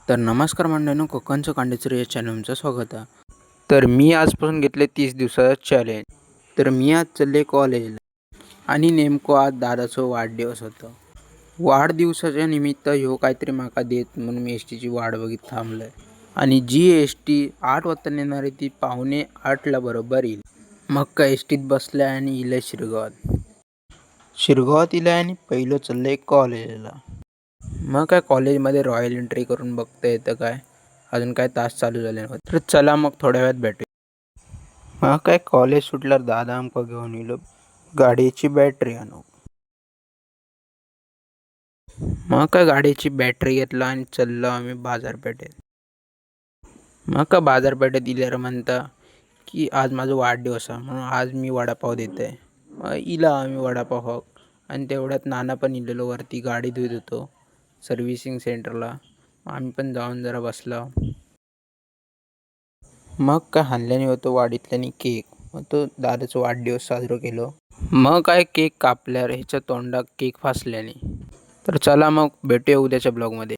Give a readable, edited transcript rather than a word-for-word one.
तर नमस्कार मंडळींनो, कोकणचं कांडेचुरी या चॅनलचं स्वागत आहे. तर मी आजपासून घेतले 30 दिवसाचा चॅलेंज. तर मी आज चालले कॉलेजला आणि नेमकं आज दादाचं वाढदिवस होतं. वाढदिवसाच्या निमित्त ह्यो काहीतरी माका देत म्हणून मी एस टीची वाट बघित थांबलोय. आणि जी एस टी 8 वाजता येणार आहे ती 7:45ला बरोबर येईल. मग काय एस टीत बसलाय आणि इले शिरगावात इलाय आणि पहिलं चाललंय कॉलेजला. मग काय कॉलेजमध्ये रॉयल एंट्री करून बघता येतं काय, अजून काय तास चालू झाले नव्हते. तर चला मग थोड्या वेळात भेटू. मग काय कॉलेज सुटल्यावर दादा आमका घेऊन येलो गाडीची बॅटरी आणू. मग काय गाडीची बॅटरी घेतला आणि चाललो आम्ही बाजारपेठेत. मग काय बाजारपेठेत इल्यावर म्हणता की आज माझा वाढदिवस आहे म्हणून आज मी वडापाव देतोय. मग इला आम्ही वडापाव खाऊ आणि तेवढ्यात नाना पण इलेलो वरती गाडी धुत होतो सर्व्हिसिंग सेंटरला. आम्ही पण जाऊन जरा बसलो. मग काय हाणल्याने होतो वाडीतल्यानी केक. मग तो दादाचा वाढदिवस साजरा केलो. मग काय केक कापल्यावर ह्याच्या तोंडात केक फासल्याने. तर चला मग भेटूया उद्याच्या ब्लॉगमध्ये.